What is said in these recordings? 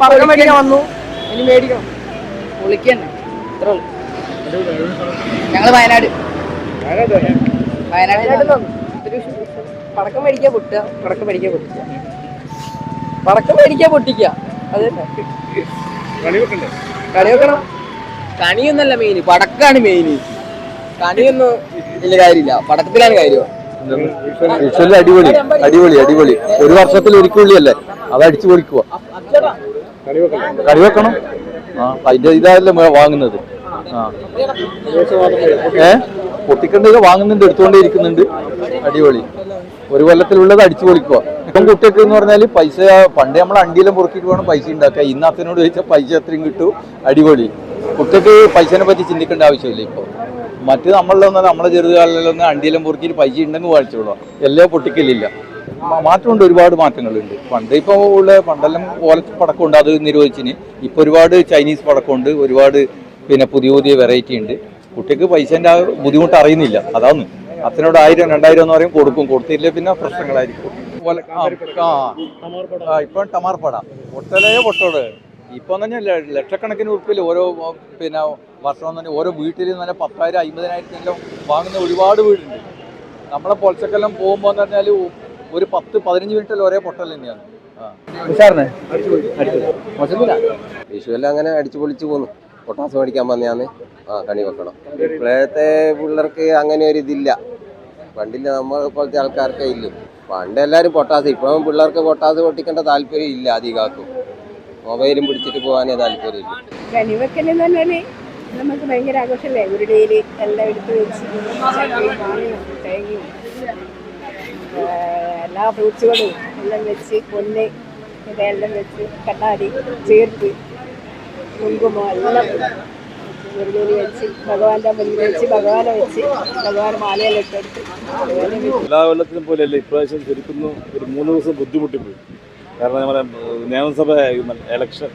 പടക്കം മേടിക്കാൻ വന്നു, ഇനി മേടിക്കണം. പൊളിക്കന്നെ ഇത്രേ ഉള്ളൂ. ഞങ്ങള് വയനാട് പടക്കം മേടിക്കാൻ പൊട്ടുക, പടക്കം മേടിക്കാൻ പൊട്ടിക്കുക, പടക്കം മേടിക്കാൻ പൊട്ടിക്കുക. അത് തന്നെ കണി വെക്കണം. കണിയൊന്നല്ല മെയിന്, പടക്കാണ് മെയിന്. കണിയൊന്നും വലിയ കാര്യമില്ല, പടക്കത്തിലാണ് കാര്യം. അടിപൊളി അടിപൊളി അടിപൊളി. ഒരു വർഷത്തിൽ ഒരിക്കലല്ലേ അത് അടിച്ചു പൊളിക്കുക. കറി വെക്കണം. അതിന്റെ ഇതല്ലേ വാങ്ങുന്നത്. പൊട്ടിക്കണ്ടത് വാങ്ങുന്നുണ്ട്, എടുത്തുകൊണ്ടേ ഇരിക്കുന്നുണ്ട്. അടിപൊളി. ഒരു കൊല്ലത്തിലുള്ളത് അടിച്ചു പൊളിക്കുക. ഇപ്പം കുട്ടിയൊക്കെ എന്ന് പറഞ്ഞാൽ പൈസ പണ്ട് നമ്മൾ അണ്ടിയിലും പൊറുക്കിയിട്ട് വേണം പൈസ ഉണ്ടാക്കുക. ഇന്ന് അച്ഛനോട് ചോദിച്ചാൽ പൈസ എത്രയും കിട്ടും. അടിപൊളി. കുട്ടിക്ക് പൈസനെ പറ്റി ചിന്തിക്കേണ്ട ആവശ്യമില്ല ഇപ്പോൾ. മറ്റ് നമ്മളിലൊന്നും നമ്മളെ ചെറുകാലിലൊന്നും അണ്ടിയിലും പൊറുക്കിയിട്ട് പൈസ ഉണ്ടെന്ന് വായിച്ചോളൂ. എല്ലാം പൊട്ടിക്കലില്ല. മാറ്റമുണ്ട്, ഒരുപാട് മാറ്റങ്ങളുണ്ട്. പണ്ട് ഇപ്പോൾ ഉള്ള പണ്ടെല്ലാം ഓലപ്പടക്കമുണ്ട്, അത് നിരോധിച്ചിന്. ഇപ്പോൾ ഒരുപാട് ചൈനീസ് പടക്കമുണ്ട്, ഒരുപാട് പിന്നെ പുതിയ പുതിയ വെറൈറ്റി ഉണ്ട്. കുട്ടിക്ക് പൈസേൻ്റെ ആ ബുദ്ധിമുട്ട് അറിയുന്നില്ല. അതാണ് അച്ഛനോട് 1000 2000 എന്ന് പറയും, കൊടുക്കും. കൊടുത്തില്ലേ പിന്നെ പ്രശ്നങ്ങളായിരിക്കും. ഇപ്പം ടമാർപ്പട പൊട്ടലേ പൊട്ടോട്. ഇപ്പം തന്നെ ലക്ഷക്കണക്കിന് ഉറുപ്പിൽ ഓരോ പിന്നെ വർഷം തന്നെ ഓരോ വീട്ടിൽ തന്നെ 10,000 50,000 വാങ്ങുന്ന ഒരുപാട് വീടുണ്ട്. നമ്മളെ പൊലച്ചക്കെല്ലാം പോകുമ്പോൾ എന്ന് പറഞ്ഞാൽ ഒരു 10-15 മിനിറ്റിൽ ഒരേ പൊട്ടൽ തന്നെയാണ്. വിഷുവെല്ലാം അങ്ങനെ അടിച്ചു പൊളിച്ചു പോന്നു. പൊട്ടാസ് മേടിക്കാൻ വന്നെയാന്ന് കണി വെക്കണം. ഇപ്പോഴത്തെ പിള്ളേർക്ക് അങ്ങനെ ഒരു ഇതില്ല. പണ്ടില്ല നമ്മളെ പോലത്തെ ആൾക്കാർക്ക് ഇല്ല. പണ്ട് എല്ലാവരും പൊട്ടാസ്, ഇപ്പം പിള്ളേർക്ക് പൊട്ടാസ് പൊട്ടിക്കേണ്ട താല്പര്യം ഇല്ല. അധികാക്കും മൊബൈലും പിടിച്ചിട്ട് പോകാനേ താല്പര്യമില്ല. കണിവെക്കലെന്ന് പറഞ്ഞാൽ നമുക്ക് ഭയങ്കര ആഘോഷമല്ലേ. ഉരുടയിൽ എല്ലാം എടുത്ത് വെച്ച് തേങ്ങയും എല്ലാ ഫ്രൂട്ട്സുകളും എല്ലാം വെച്ച് പൊന്ന് ഇതെല്ലാം വെച്ച് കണ്ണാടി ചേർത്ത് കുങ്കുമം എല്ലാം ഉരുളിയിൽ വെച്ച് ഭഗവാന്റെ മുന്നിൽ വെച്ച് ഭഗവാനെ വെച്ച് ഭഗവാൻ മാലയെല്ലാം ഇട്ടെടുത്ത്. എല്ലാ കൊല്ലത്തിനും പോലെയല്ല ഇപ്രാവശ്യം ശരിക്കും ഒരു 3 ദിവസം ബുദ്ധിമുട്ടിപ്പോയി. കാരണം നമ്മുടെ നിയമസഭ ഇലക്ഷൻ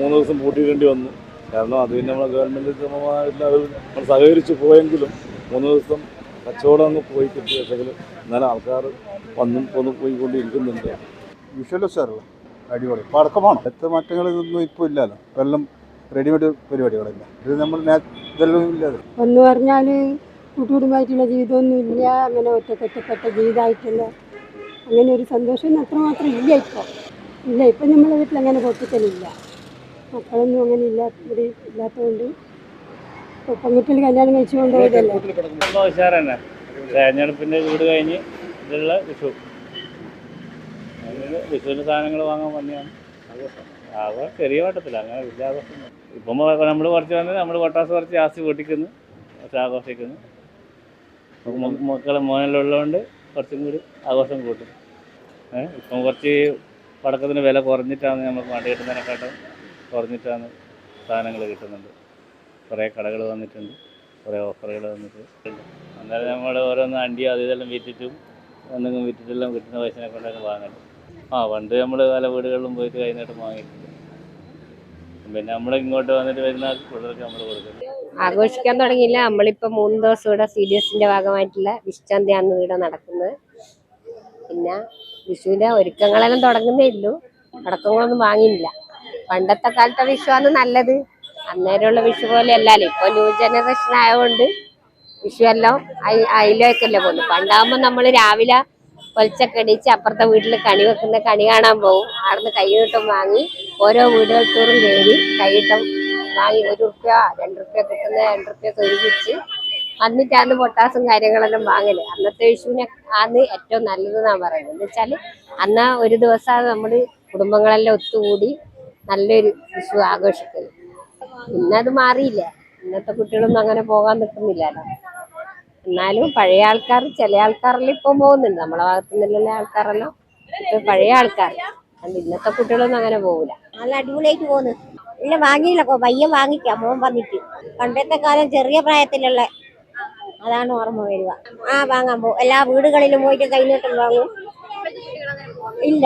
3 ദിവസം പൂട്ടിയിടേണ്ടി വന്നു. കാരണം അത് പിന്നെ നമ്മളെ ഗവൺമെൻറ് നമ്മൾ സഹകരിച്ച് പോയെങ്കിലും 3 ദിവസം കച്ചവടം അങ്ങ് പോയി കിട്ടി. പക്ഷേ എന്നാലും ആൾക്കാർ വന്നും പോയിക്കൊണ്ടിരിക്കുന്നുണ്ട്. വിഷ്വലുസാറുള്ള അടിപൊളി പടക്കമാണ്. എത്ര മാറ്റങ്ങളൊന്നും ഇപ്പോൾ ഇല്ലല്ലോ. എല്ലാം റെഡിമെയ്ഡ് പരിപാടികളല്ല. ഇത് നമ്മൾ ഇതെല്ലാം ഇല്ലാതെ എന്ന് പറഞ്ഞാൽ കൂട്ടുകുടുംബമായിട്ടുള്ള ജീവിതമൊന്നും ഇല്ല. അങ്ങനെ ഒറ്റപ്പെട്ട ജീവിതമായിട്ടുള്ള അങ്ങനെ ഒരു സന്തോഷം അത്രമാത്രം ഇല്ല ഇപ്പോൾ. ഇല്ല, ഇപ്പം നമ്മളെ വീട്ടിൽ അങ്ങനെ പൊട്ടിക്കലില്ല. മക്കളൊന്നും അങ്ങനെ ഇല്ലാത്തതുകൊണ്ട് പെൺകുട്ടികൾ കല്യാണം കഴിച്ചുകൊണ്ട് പോയതല്ലേ. ഉഷാറന്നെ. തെരഞ്ഞെടുപ്പിൻ്റെ ചൂട് കഴിഞ്ഞ് ഇതിലുള്ള വിഷുവിൻ്റെ സാധനങ്ങൾ വാങ്ങാൻ വന്നെയാണ്. ആകെ ചെറിയ വട്ടത്തില്ല, അങ്ങനെ വലിയ ആഘോഷം. ഇപ്പം നമ്മൾ കുറച്ച് വന്ന് നമ്മൾ പൊട്ടാസ് കുറച്ച് ജാസ്തി പൊട്ടിക്കുന്നു, കുറച്ച് ആഘോഷിക്കുന്നു. മോനെല്ലാം ഉള്ളതുകൊണ്ട് കുറച്ചും കൂടി ആഘോഷം കൂട്ടും. ഇപ്പം കുറച്ച് പടക്കത്തിന് വില കുറഞ്ഞിട്ടാണ് നമുക്ക് വണ്ടി കിട്ടുന്നതിനെക്കാട്ടും കുറഞ്ഞിട്ടാണ് സാധനങ്ങൾ കിട്ടുന്നുണ്ട്. കുറേ കടകൾ വന്നിട്ടുണ്ട്, കുറേ ഓഫറുകൾ വന്നിട്ടുണ്ട്. അന്നേരം നമ്മൾ ഓരോന്ന് അണ്ടി അത് ഇതെല്ലാം വിറ്റിട്ടും എന്തെങ്കിലും വിറ്റിട്ടെല്ലാം കിട്ടുന്ന പൈസനെ കൊണ്ടാണ് വാങ്ങുന്നത്. പണ്ട് നമ്മൾ പല വീടുകളിലും പോയിട്ട് കൈനീട്ടം വാങ്ങിയിട്ടുണ്ട്. പിന്നെ നമ്മൾ ഇങ്ങോട്ട് വന്നിട്ട് വരുന്ന പിള്ളേർക്ക് നമ്മൾ കൊടുക്കുന്നത്. ആഘോഷിക്കാൻ തുടങ്ങിയില്ല. നമ്മളിപ്പോൾ 3 ദിവസം ഇവിടെ CDSന്റെ ഭാഗമായിട്ടുള്ള വിഷുചന്തയാണ് ഇവിടെ നടക്കുന്നത്. പിന്നെ വിഷുവിൻ്റെ ഒരുക്കങ്ങളെല്ലാം തുടങ്ങുന്നേ ഉള്ളൂ. പടക്കങ്ങളൊന്നും വാങ്ങിയില്ല. പണ്ടത്തെ കാലത്തെ വിഷുവാണ് നല്ലത്. അന്നേരമുള്ള വിഷു പോലെ അല്ലല്ലോ. ഇപ്പോൾ ന്യൂ ജനറേഷൻ ആയതുകൊണ്ട് വിഷു എല്ലാം അതിലേക്കല്ലേ പോകുന്നു. പണ്ടാകുമ്പോൾ നമ്മൾ രാവിലെ പൊലിച്ചക്കടിച്ച് അപ്പുറത്തെ വീട്ടിൽ കണി വെക്കുന്ന കണി കാണാൻ പോകും. അവിടുന്ന് കൈനീട്ടം വാങ്ങി ഓരോ വീടുകൾ തോറും കയറി കൈനീട്ടം വാങ്ങി 1 റുപ്യ 2 റുപ്യ കിട്ടുന്ന 2 റുപ്യ ഒരുമിച്ച് വന്നിട്ടാണ് പൊട്ടാസും കാര്യങ്ങളെല്ലാം വാങ്ങല്. അന്നത്തെ വിഷുവിനെ ആണ് ഏറ്റവും നല്ലതെന്നാണ് പറയുന്നത്. എന്ന് വെച്ചാൽ അന്ന് ഒരു ദിവസമാണ് നമ്മൾ കുടുംബങ്ങളെല്ലാം ഒത്തുകൂടി നല്ലൊരു വിഷു ആഘോഷിക്കല്. ഇന്നത് മാറിയില്ല. ഇന്നത്തെ കുട്ടികളൊന്നും അങ്ങനെ പോകാൻ നിൽക്കുന്നില്ലല്ലോ. എന്നാലും പഴയ ആൾക്കാർ ചില ആൾക്കാരെല്ലാം ഇപ്പം പോകുന്നുണ്ട്. നമ്മളെ ഭാഗത്തു നിന്നുള്ള ആൾക്കാരെല്ലാം ഇപ്പം പഴയ ആൾക്കാർ. അത് ഇന്നത്തെ കുട്ടികളൊന്നും അങ്ങനെ പോകില്ല. നല്ല അടിപൊളിയായിട്ട് പോകുന്നു. ഇല്ല വാങ്ങിയില്ല, പയ്യൻ വാങ്ങിക്കാം മോൻ വന്നിട്ട്. പണ്ടത്തെ കാലം ചെറിയ പ്രായത്തിലുള്ള അതാണ് ഓർമ്മ വരിക. വാങ്ങാൻ പോകും. എല്ലാ വീടുകളിലും പോയിട്ട് കൈനീട്ടം വാങ്ങും. ഇല്ല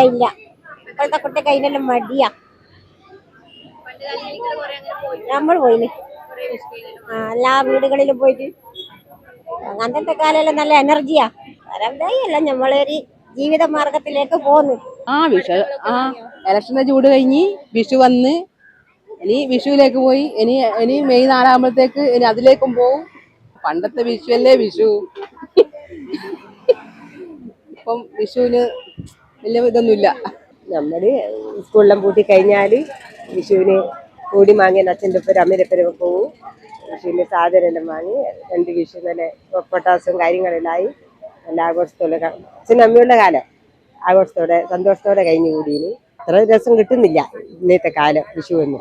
ഇപ്പോഴത്തെ കുട്ടി കൈനെല്ലാം മടിയാ. നമ്മൾ പോയിന് എല്ലാ വീടുകളിലും പോയിട്ട്. അന്നത്തെ കാലമെല്ലാം നല്ല എനർജിയാ. എല്ലാം നമ്മളൊരു ജീവിത മാർഗത്തിലേക്ക് പോന്നു. വിഷു ഇലക്ഷന്റെ ചൂട് കഴിഞ്ഞ് വിഷു വന്ന് ഇനി വിഷുവിലേക്ക് പോയി ഇനി മെയ് 4 ആകുമ്പോഴത്തേക്ക് ഇനി അതിലേക്കും പോവും. പണ്ടത്തെ വിഷുവല്ലേ വിഷു. ഇപ്പം വിഷുവിന് വലിയ ഇതൊന്നുമില്ല. നമ്മള് സ്കൂളിലും പൂട്ടി കഴിഞ്ഞാല് വിഷുവിന് കൂടി വാങ്ങിയ അച്ഛൻ്റെ ഒപ്പം അമ്മയുടെ ഒപ്പം പോവും. വിഷുവിന് സാധനമെല്ലാം വാങ്ങി 2 വിഷു നല്ല പൊട്ടാസും കാര്യങ്ങളെല്ലാമായി നല്ല ആഘോഷത്തോടെ അച്ഛനും അമ്മയുള്ള കാലം ആഘോഷത്തോടെ സന്തോഷത്തോടെ കഴിഞ്ഞു കൂടിയിന്. അത്ര രസം കിട്ടുന്നില്ല ഇന്നത്തെ കാലം വിഷുവെന്ന്.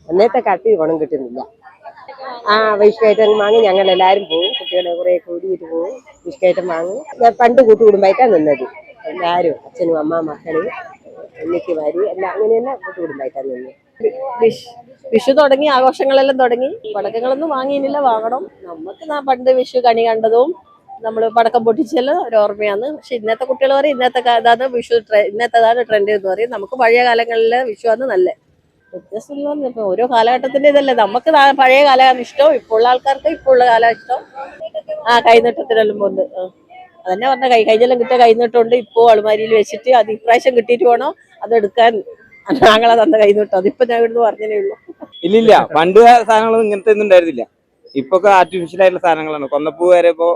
അന്നത്തെ കാലത്ത് ഗുണം കിട്ടുന്നില്ല. വിഷുക്കയറ്റം വാങ്ങി ഞങ്ങളെല്ലാവരും പോകും. കുട്ടികളെ കുറേ കൂടിയിട്ട് പോകും. വിഷുക്കയറ്റം വാങ്ങും. ഞാൻ പണ്ട് കൂട്ടുകുടുംബമായിട്ടാണ് നിന്നത്. എല്ലാവരും അച്ഛനും അമ്മ മക്കള് എന്നിക്കുമാര് എല്ലാം അങ്ങനെയെല്ലാം കൂട്ടുകുടുംബമായിട്ടാണ് നിന്നത്. വിഷു തുടങ്ങി, ആഘോഷങ്ങളെല്ലാം തുടങ്ങി. പടക്കങ്ങളൊന്നും വാങ്ങിയില്ല, വാങ്ങണം. നമുക്ക് പണ്ട് വിഷു കണി കണ്ടതും നമ്മൾ പടക്കം പൊട്ടിച്ചെല്ലാം ഒരു ഓർമ്മയാണ്. പക്ഷെ ഇന്നത്തെ കുട്ടികൾ പറയും ഇന്നത്തെ ഇതാണ് വിഷു, ഇന്നത്തേതാണ് ട്രെൻഡ് എന്ന് പറയും. നമുക്ക് പഴയ കാലങ്ങളിലെ വിഷുവാണ് നല്ല വ്യത്യാസം. ഇപ്പൊ ഓരോ കാലഘട്ടത്തിന്റെ ഇതല്ലേ. നമുക്ക് പഴയ കാലമാണ് ഇഷ്ടം, ഇപ്പോൾ ഉള്ള ആൾക്കാർക്ക് ഇപ്പോൾ ഉള്ള കാലം ഇഷ്ടം. കൈനീട്ടത്തിനെല്ലാം പോകുന്നത് അതന്നെ പറഞ്ഞ കഴിഞ്ഞെല്ലാം കിട്ടിയ കൈനീട്ടമുണ്ട്. ഇപ്പോൾ അളുമാരിയിൽ വെച്ചിട്ട് അത് ഇപ്രാവശ്യം കിട്ടിയിട്ട് വേണോ അതെടുക്കാൻ. ഞങ്ങളെ തന്ന കൈനീട്ടം അതിപ്പോ ഞാൻ ഇവിടുന്ന് പറഞ്ഞതേ ഉള്ളൂ. ഇല്ലില്ല, പണ്ട് സാധനങ്ങളൊന്നും ഇങ്ങനത്തെ ഒന്നും ഉണ്ടായിരുന്നില്ല. ഇപ്പൊ ആർട്ടിഫിഷ്യൽ ആയിട്ടുള്ള സാധനങ്ങളാണ്. കൊന്നപ്പൂ വരെ ഇപ്പോ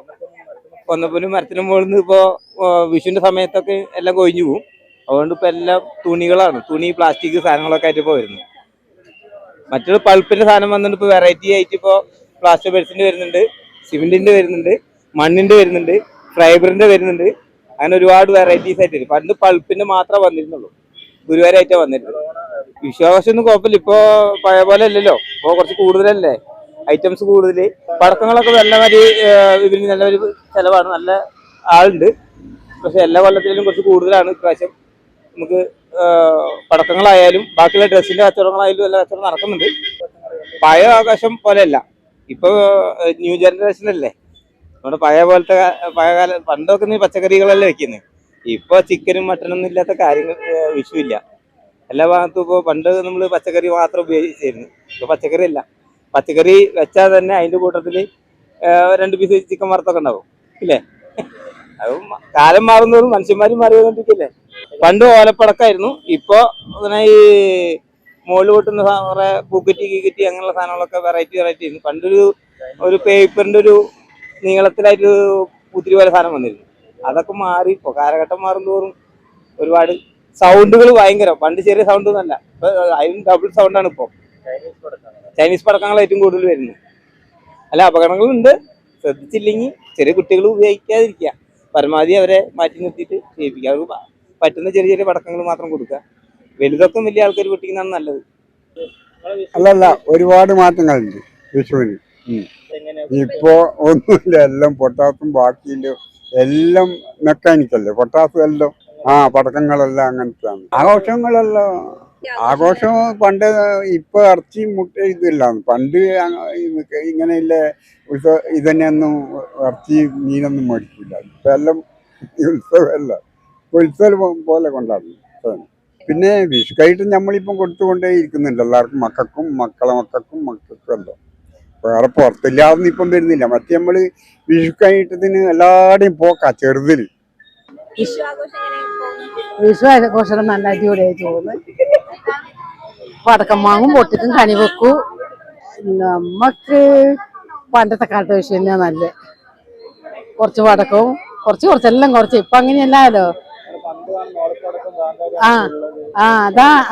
കൊന്നപ്പൂനും മരത്തിനും മുകളിൽ നിന്ന് ഇപ്പോ വിഷുവിന്റെ സമയത്തൊക്കെ എല്ലാം കൊഴിഞ്ഞു പോകും. അതുകൊണ്ട് ഇപ്പൊ എല്ലാം തുണികളാണ്. തുണി, പ്ലാസ്റ്റിക് സാധനങ്ങളൊക്കെ ആയിട്ട് ഇപ്പൊ വരുന്നത്. മറ്റൊരു പൾപ്പിന്റെ സാധനം വന്നിട്ട് ഇപ്പൊ വെറൈറ്റി ആയിട്ട് ഇപ്പൊ പ്ലാസ്റ്റർ ബെഡ്സിന്റെ വരുന്നുണ്ട്, സിമെന്റിന്റെ വരുന്നുണ്ട്, മണ്ണിന്റെ വരുന്നുണ്ട്, ഫൈബറിന്റെ വരുന്നുണ്ട്. അങ്ങനെ ഒരുപാട് വെറൈറ്റീസ് ആയിട്ട് വരും. പണ്ട് പൾപ്പിന്റെ മാത്രമേ വന്നിരുന്നുള്ളൂ, ഗുരുവാരായിട്ടാണ് വന്നിരുന്നത്. വിശ്വാസം ഒന്നും കുഴപ്പമില്ല. ഇപ്പൊ പഴയ പോലെ അല്ലല്ലോ, ഇപ്പൊ കുറച്ച് കൂടുതലല്ലേ ഐറ്റംസ് കൂടുതൽ. പടക്കങ്ങളൊക്കെ നല്ല മാതിരി ഇതിന് നല്ലൊരു ചെലവാണ്, നല്ല ആളുണ്ട്. പക്ഷെ എല്ലാ കൊല്ലത്തിലും കുറച്ച് കൂടുതലാണ് ഇപ്രാവശ്യം. നമുക്ക് പടക്കങ്ങളായാലും ബാക്കിയുള്ള ഡ്രസ്സിന്റെ കച്ചവടങ്ങളായാലും എല്ലാ കച്ചവടം നടക്കുന്നുണ്ട്. പഴയ ആകാശം പോലെയല്ല, ഇപ്പൊ ന്യൂ ജനറേഷൻ അല്ലേ. നമ്മുടെ പഴയ പോലത്തെ പഴയകാല പണ്ടൊക്കെ നീ പച്ചക്കറികളല്ലേ വെക്കുന്നത്. ഇപ്പൊ ചിക്കനും മട്ടനൊന്നും ഇല്ലാത്ത കാര്യങ്ങൾ വിഷുവില്ല. എല്ലാ ഭാഗത്തും ഇപ്പോൾ പണ്ട് നമ്മൾ പച്ചക്കറി മാത്രം ഉപയോഗിച്ചിരുന്നു. ഇപ്പൊ പച്ചക്കറി അല്ല, പച്ചക്കറി വെച്ചാൽ തന്നെ അതിന്റെ കൂട്ടത്തിൽ 2 പീസ് ചിക്കൻ വറുത്തൊക്കെ ഉണ്ടാവും ഇല്ലേ. അത് കാലം മാറുന്നതും മനുഷ്യന്മാരും മാറിക്കൊണ്ടിരിക്കില്ലേ. പണ്ട് ഓലപ്പടക്കമായിരുന്നു. ഇപ്പൊ അങ്ങനെ ഈ മുകളിൽ പൊട്ടുന്ന കുറെ പൂക്കറ്റി കീക്കറ്റി അങ്ങനെയുള്ള സാധനങ്ങളൊക്കെ വെറൈറ്റി ആയിരുന്നു. പണ്ടൊരു പേപ്പറിന്റെ ഒരു നീളത്തിലായിട്ട് പൂത്തിരി പോലെ സാധനം വന്നിരുന്നു. അതൊക്കെ മാറി. ഇപ്പൊ കാലഘട്ടം മാറുന്തോറും ഒരുപാട് സൗണ്ടുകൾ ഭയങ്കര. പണ്ട് ചെറിയ സൗണ്ട് ഒന്നല്ല, ഇപ്പൊ അതിന് ഡബിൾ സൗണ്ടാണ് ഇപ്പൊ. ചൈനീസ് പടക്കങ്ങൾ ഏറ്റവും കൂടുതൽ വരുന്നത്. അല്ല, അപകടങ്ങളുണ്ട്. ശ്രദ്ധിച്ചില്ലെങ്കിൽ ചെറിയ കുട്ടികൾ ഉപയോഗിക്കാതിരിക്കുക. പരമാവധി അവരെ മാറ്റി നിർത്തിയിട്ട് ചെയ്യിപ്പിക്കുക. അവർക്ക് പറ്റുന്ന ചെറിയ ചെറിയ പടക്കങ്ങൾ മാത്രം കൊടുക്കുക. വലുതൊക്കെ വലിയ ആൾക്കാർ പൊട്ടിക്കുന്നതാണ് നല്ലത്. അല്ലല്ല, ഒരുപാട് മാറ്റങ്ങളുണ്ട് വിഷുവിന്. ഇപ്പോ ഒന്നുമില്ല, എല്ലാം പൊട്ടാസും ബാക്കിയില്ല, എല്ലാം മെക്കാനിക്കല്ലേ പൊട്ടാസും എല്ലാം. പടക്കങ്ങളെല്ലാം അങ്ങനത്തെയാണ്. ആഘോഷം പണ്ട് ഇപ്പൊ ഇറച്ചി മുട്ട ഇതില്ല. പണ്ട് ഇങ്ങനെയുള്ള ഇതന്നെയൊന്നും ഇറച്ചി മീനൊന്നും മേടിക്കില്ല. ഇപ്പൊ എല്ലാം ഉത്സവമല്ല, ഉത്സവം പോലെ കൊണ്ടാടുന്നു. പിന്നെ വിഷുക്കായിട്ട് നമ്മളിപ്പം കൊടുത്തുകൊണ്ടേ ഇരിക്കുന്നുണ്ട് എല്ലാവർക്കും, മക്കൾക്കും മക്കൾക്കും എല്ലാം. വേറെ പുറത്തില്ലാതൊന്നും ഇപ്പം വരുന്നില്ല. മറ്റേ നമ്മള് വിഷുക്കായിട്ടത്തിന് എല്ലാവരുടെയും പോക്കാ ചെറുതില്. വിഷു ആഘോഷം നല്ല അടിപൊളിയായിട്ട് പോകുന്നു. പടക്കം വാങ്ങും, പൊട്ടിക്കും, കണി വെക്കും. നമ്മക്ക് പണ്ടത്തെ കാലത്തെ വിഷു തന്നെയാ നല്ല. കുറച്ച് പടക്കവും കുറച്ചെല്ലാം കുറച്ച്. ഇപ്പൊ അങ്ങനെയല്ലോ.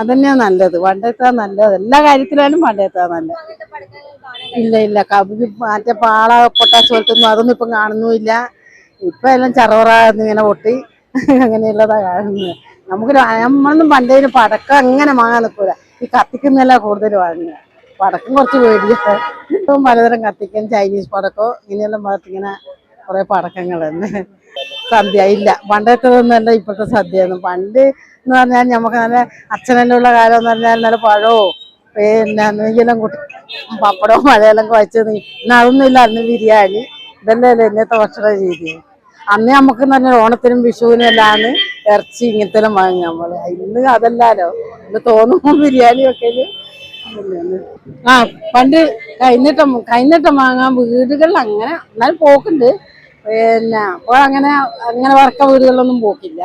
അതന്നെയാ നല്ലത്. പണ്ടത്തെ നല്ലത്, എല്ലാ കാര്യത്തിലായാലും പണ്ടത്തെ നല്ലത്. ഇല്ല മറ്റേ പാള പൊട്ടാസ് പോലത്തൊന്നും അതൊന്നും ഇപ്പം കാണുന്നുമില്ല. ഇപ്പൊ എല്ലാം ചറവറാന്നിങ്ങനെ പൊട്ടി അങ്ങനെയുള്ളതാ കാണുന്നത്. നമ്മളൊന്നും പണ്ടേന് പടക്കം അങ്ങനെ വാങ്ങാൻ നിൽക്കൂല. ഈ കത്തിക്കുന്നല്ല കൂടുതൽ വാങ്ങുക. പടക്കം കുറച്ച് പേടിയ. ഇപ്പം പലതരം കത്തിക്കും, ചൈനീസ് പടക്കോ ഇങ്ങനെയെല്ലാം ഭാഗത്തിങ്ങനെ കുറെ പടക്കങ്ങൾ തന്നെ. സദ്യ ഇല്ല, പണ്ടത്തേതൊന്നുമല്ല ഇപ്പോഴത്തെ സദ്യയൊന്നും. പണ്ട് എന്ന് പറഞ്ഞാൽ നമുക്ക് നല്ല അച്ഛനെല്ലാം ഉള്ള കാലം എന്ന് പറഞ്ഞാൽ നല്ല പഴവും പിന്നെ നെയ്യെല്ലാം കൂട്ടി പപ്പടവും മഴയെല്ലാം കുഴച്ച് ഇന്ന് അതൊന്നും ഇല്ല. അന്ന് ബിരിയാണി ഇതല്ലേ ഇന്നത്തെ ഭക്ഷണ രീതി. അന്ന് നമുക്ക് നല്ല ഓണത്തിനും വിഷുവിനും എല്ലാമാണ് ഇറച്ചി ഇങ്ങനത്തെ എല്ലാം വാങ്ങി നമ്മള്. ഇന്ന് അതല്ലാലോ. ഇന്ന് തോന്നുമ്പോൾ ബിരിയാണി വെക്കല്. പണ്ട് കൈനീട്ടം വാങ്ങാൻ വീടുകളിൽ അങ്ങനെ എന്നാലും പോക്കുണ്ട്. പിന്നെ അപ്പോൾ അങ്ങനെ വറക്ക വീടുകളിലൊന്നും പോക്കില്ല.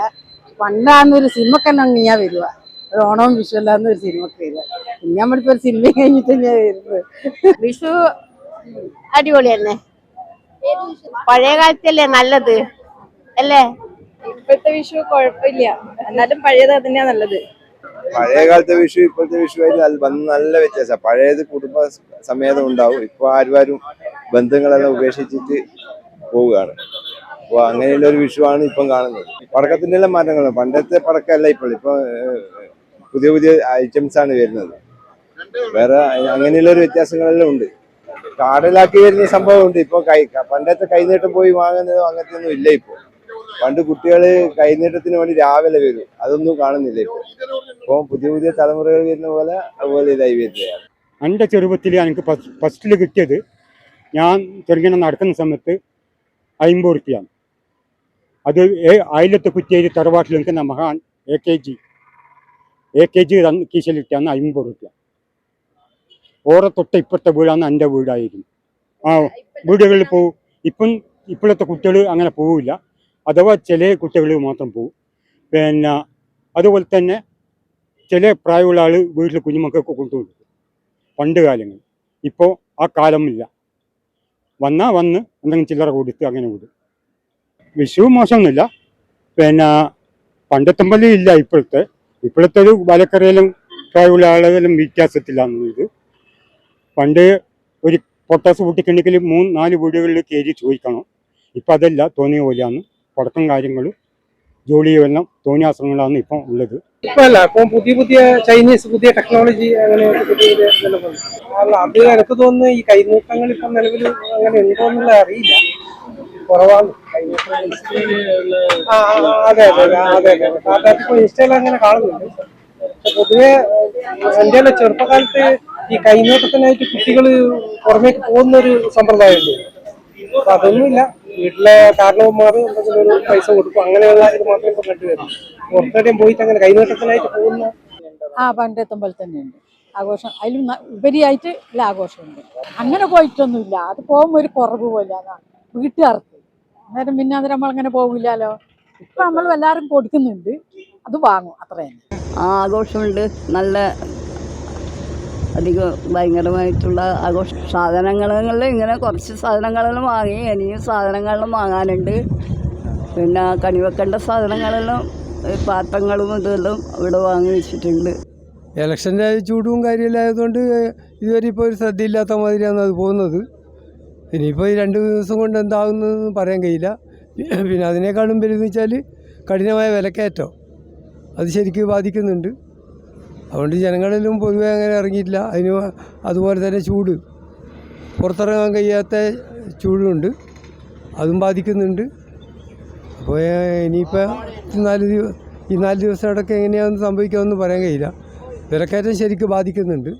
പണ്ടാന്നൊരു സിനിമക്ക് തന്നെ ഞാൻ വരുക, ഒരു ഓണവും വിഷു അല്ലാന്ന് ഒരു സിനിമക്ക് വരിക. പിന്നെ നമ്മളിപ്പോ ഒരു സിനിമ കഴിഞ്ഞിട്ട് തന്നെയാ വരുന്നത്. വിഷു അടിപൊളി തന്നെ, പഴയ കാലത്തല്ലേ നല്ലത് അല്ലേ? ഇപ്പോഴത്തെ വിഷു കുഴപ്പമില്ല, എന്നാലും പഴയത് തന്നെയാ നല്ലത്. പഴയ കാലത്തെ വിഷു ഇപ്പോഴത്തെ വിഷു നല്ല വ്യത്യാസം. പഴയത് കുടുംബ സമേതം ഉണ്ടാവും. ഇപ്പൊ ആരും ബന്ധങ്ങളെല്ലാം ഉപേക്ഷിച്ചിട്ട് പോവുകയാണ്. അപ്പോൾ അങ്ങനെയുള്ള ഒരു വിഷുവാണ് ഇപ്പം കാണുന്നത്. പടക്കത്തിന്റെ എല്ലാം മാറ്റങ്ങൾ, പണ്ടത്തെ പടക്കമല്ല ഇപ്പൊ പുതിയ പുതിയ ഐറ്റംസ് ആണ് വരുന്നത്. വേറെ അങ്ങനെയുള്ള ഒരു വ്യത്യാസങ്ങളെല്ലാം ഉണ്ട്. കാടലാക്കി വരുന്ന സംഭവം ഉണ്ട്. ഇപ്പൊ പണ്ടത്തെ കൈനീട്ടം പോയി വാങ്ങുന്നതോ അങ്ങനത്തെ ഒന്നും ഇല്ല. ഇപ്പൊ പണ്ട് കുട്ടികള് കൈനീട്ടത്തിന് വേണ്ടി രാവിലെ വരും, അതൊന്നും കാണുന്നില്ല ഇപ്പൊ. ഇപ്പോൾ പുതിയ പുതിയ തലമുറകൾ വരുന്ന പോലെ അതുപോലെ ഇതായി വരുന്നതാണ്. എൻ്റെ ചെറുപ്പത്തിൽ എനിക്ക് ഫസ്റ്റിൽ കിട്ടിയത്, ഞാൻ ചെറുങ്ങനെ നടക്കുന്ന സമയത്ത് 50 റുപ്യാണ്. അത് അയലത്തെ കുറ്റിയേരി തറവാട്ടിൽ നിൽക്കുന്ന മഹാൻ AKG കീശലിട്ടാണ് 50 റുപ്യ. ഓരോ തൊട്ട് ഇപ്പോഴത്തെ വീടാണ് എൻ്റെ വീടായിരുന്നു. ആ വീടുകളിൽ പോവും. ഇപ്പോഴത്തെ കുട്ടികൾ അങ്ങനെ പോവില്ല, അഥവാ ചില കുട്ടികൾ മാത്രം പോവും. പിന്നെ അതുപോലെ തന്നെ ചില പ്രായമുള്ള ആൾ വീട്ടിൽ കുഞ്ഞുമക്കൾക്ക് കൊണ്ടുപോകും പണ്ട് കാലങ്ങൾ. ഇപ്പോൾ ആ കാലമില്ല. വന്ന് എന്തെങ്കിലും ചില്ലറ കൊടുത്ത് അങ്ങനെ വിടും. വിഷു മോശമൊന്നുമില്ല. പിന്നെ പണ്ടത്തെ പോലെ ഇല്ല ഇപ്പോഴത്തെ ഒരു വലക്കറിയിലും പ്രായമുള്ള ആളുകളും വ്യത്യാസത്തിലാണെന്നത്. പണ്ട് ഒരു പൊട്ടാസ് പൊട്ടിക്കണ്ടെങ്കിൽ 3-4 വീടുകളിൽ കയറി ചോദിക്കണം. ഇപ്പം അതല്ല, തോന്നിയ പോലെയാണ്. പടക്കം കാര്യങ്ങൾ ജോലിയും എല്ലാം തോന്നിയാസങ്ങളാണ് ഇപ്പം ഉള്ളത്. ഇപ്പല്ല, ഇപ്പം പുതിയ ചൈനീസ് പുതിയ ടെക്നോളജി അങ്ങനെ അല്ല, അത് എനിക്ക് തോന്നുന്നു ഈ കൈനീട്ടങ്ങൾ ഇപ്പം നിലവിൽ അങ്ങനെ ഉണ്ടോന്നുള്ള അറിയില്ല, കുറവാണ് കൈനീട്ടങ്ങൾ. അതെ. കാരണം ഇപ്പൊ ഇൻസ്റ്റയിൽ അങ്ങനെ കാണുന്നുണ്ട്. പക്ഷെ പൊതുവെ എൻ്റെ ചെറുപ്പകാലത്ത് ഈ കൈനീട്ടത്തിനായിട്ട് കുട്ടികൾ പുറമേക്ക് പോകുന്നൊരു സമ്പ്രദായമുണ്ട്. അപ്പൊ അതൊന്നുമില്ല. വീട്ടിലെ കാരണവന്മാർ എന്തെങ്കിലും ഒരു പൈസ കൊടുക്കും, അങ്ങനെയുള്ള ഇത് മാത്രമേ ഇപ്പൊ കണ്ടുവരുന്നു. പുറത്തേക്കും പോയിട്ട് അങ്ങനെ കൈനീട്ടത്തിനായിട്ട് പോകുന്ന പണ്ടത്തെ പോലെ തന്നെയുണ്ട് ആഘോഷം. അതിലും ഉപരിയായിട്ട് ഉള്ള ആഘോഷമുണ്ട്. അങ്ങനെ പോയിട്ടൊന്നുമില്ല. അത് പോകുമ്പോൾ ഒരു കുറവ് പോലെയാണ് വീട്ടുകാർക്ക്. അന്നേരം നമ്മളങ്ങനെ പോകില്ലല്ലോ. ഇപ്പൊ നമ്മൾ എല്ലാവരും കൊടുക്കുന്നുണ്ട്, അത് വാങ്ങും, അത്ര തന്നെ. ആഘോഷമുണ്ട്, നല്ല അധികം ഭയങ്കരമായിട്ടുള്ള ആഘോഷ സാധനങ്ങളിൽ ഇങ്ങനെ കുറച്ച് സാധനങ്ങളെല്ലാം വാങ്ങി. ഇനിയും സാധനങ്ങളെല്ലാം വാങ്ങാനുണ്ട്. പിന്നെ കണിവെക്കേണ്ട സാധനങ്ങളെല്ലാം പാത്രങ്ങളും ഇതെല്ലാം ഇവിടെ വാങ്ങി വെച്ചിട്ടുണ്ട്. ഇലക്ഷൻ്റെ ചൂടും കാര്യമെല്ലാം ആയതുകൊണ്ട് ഇതുവരെ ഇപ്പോൾ ഒരു ശ്രദ്ധയില്ലാത്ത മാതിരിയാണ് അത് പോകുന്നത്. ഇനിയിപ്പോൾ ഈ 2 ദിവസം കൊണ്ട് എന്താകുന്നതെന്ന് പറയാൻ കഴിയില്ല. പിന്നെ അതിനേക്കാളും വലുതെന്ന് വെച്ചാൽ കഠിനമായ വിലക്കയറ്റം, അത് ശരിക്കും ബാധിക്കുന്നുണ്ട്. അതുകൊണ്ട് ജനങ്ങളിലും പൊതുവെ അങ്ങനെ ഇറങ്ങിയിട്ടില്ല. അതുപോലെ തന്നെ ചൂട്, പുറത്തിറങ്ങാൻ കഴിയാത്ത ചൂടുണ്ട്, അതും ബാധിക്കുന്നുണ്ട്. അപ്പോൾ ഇനിയിപ്പോൾ ഈ 4 ദിവസം ഇടയ്ക്ക് എങ്ങനെയാണെന്ന് സംഭവിക്കാമെന്ന് പറയാൻ കഴിയില്ല. വിലക്കയറ്റം ശരിക്കും ബാധിക്കുന്നുണ്ട്.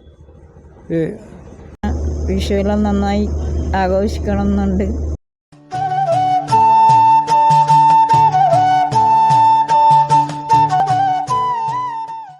വിഷുവെല്ലാം നന്നായി ആഘോഷിക്കണം എന്നുണ്ട്.